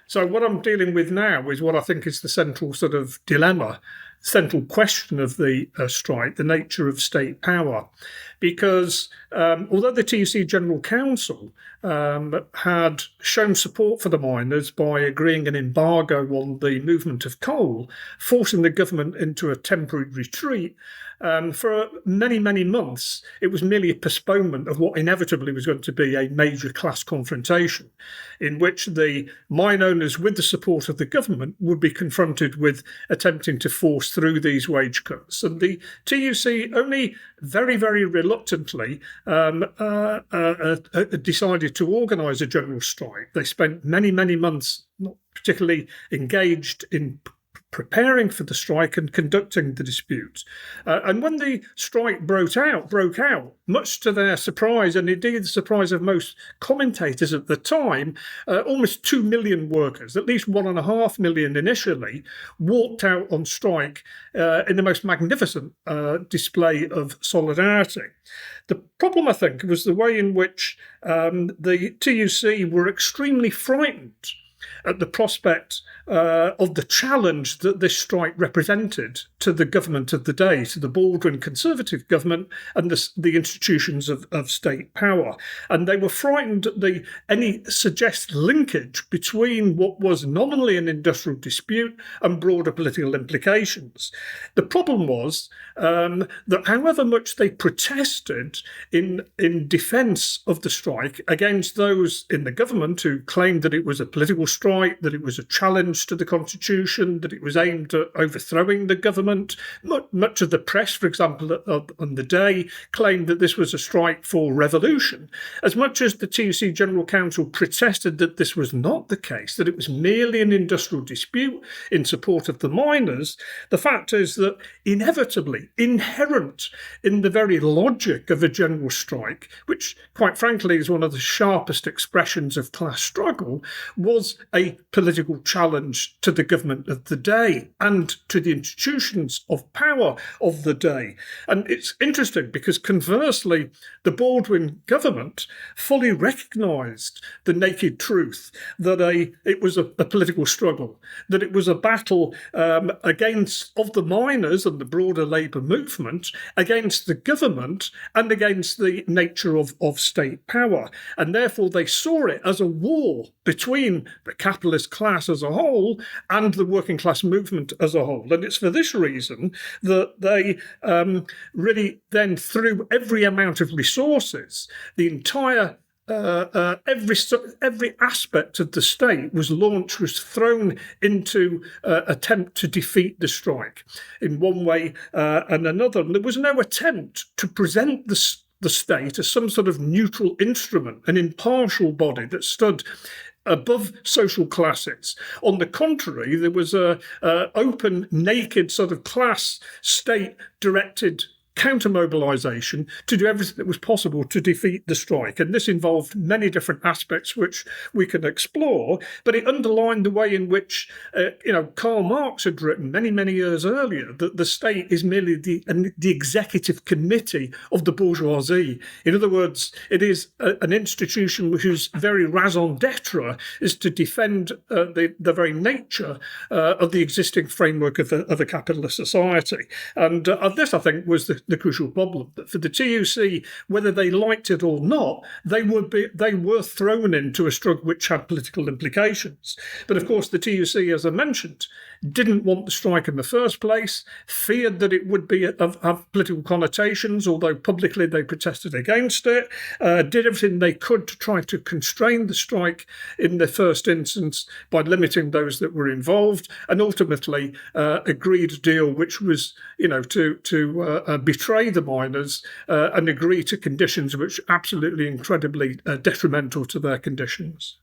So what I'm dealing with now is what I think is the central sort of dilemma, central question of the strike, the nature of state power. Because although the TUC General Council had shown support for the miners by agreeing an embargo on the movement of coal, forcing the government into a temporary retreat, for many, many months, it was merely a postponement of what inevitably was going to be a major class confrontation, in which the mine owners, with the support of the government, would be confronted with attempting to force through these wage cuts. And the TUC only very, very reluctantly decided to organise a general strike. They spent many, many months not particularly engaged in preparing for the strike and conducting the dispute. And when the strike broke out, much to their surprise, and indeed the surprise of most commentators at the time, almost 2 million workers, at least 1.5 million initially, walked out on strike in the most magnificent display of solidarity. The problem, I think, was the way in which the TUC were extremely frightened at the prospect of the challenge that this strike represented to the government of the day, to the Baldwin Conservative government and the institutions of state power. And they were frightened at any suggested linkage between what was nominally an industrial dispute and broader political implications. The problem was that however much they protested in defence of the strike against those in the government who claimed that it was a political strike, that it was a challenge to the Constitution, that it was aimed at overthrowing the government. Much of the press, for example, on the day, claimed that this was a strike for revolution. As much as the TUC General Council protested that this was not the case, that it was merely an industrial dispute in support of the miners, the fact is that inevitably, inherent in the very logic of a general strike, which quite frankly is one of the sharpest expressions of class struggle, was a political challenge to the government of the day and to the institutions of power of the day. And it's interesting because conversely, the Baldwin government fully recognised the naked truth that it was a political struggle, that it was a battle of the miners and the broader labour movement against the government and against the nature of state power. And therefore they saw it as a war between the capitalist class as a whole and the working class movement as a whole. And it's for this reason that they really then threw every amount of resources, the entire every aspect of the state was thrown into attempt to defeat the strike in one way and another. And there was no attempt to present the state as some sort of neutral instrument, an impartial body that stood above social classes. On the contrary, there was a open, naked sort of class state-directed counter-mobilisation to do everything that was possible to defeat the strike. And this involved many different aspects which we can explore, but it underlined the way in which, Karl Marx had written many, many years earlier that the state is merely the executive committee of the bourgeoisie. In other words, it is an institution whose very raison d'etre is to defend the very nature of the existing framework of a capitalist society. And this, I think, was the crucial problem. But for the TUC, whether they liked it or not, they were thrown into a struggle which had political implications. But of course, the TUC, as I mentioned, didn't want the strike in the first place, feared that it would have political connotations, although publicly they protested against it, did everything they could to try to constrain the strike in the first instance by limiting those that were involved, and ultimately agreed a deal which was, to betray the miners and agree to conditions which were absolutely incredibly detrimental to their conditions.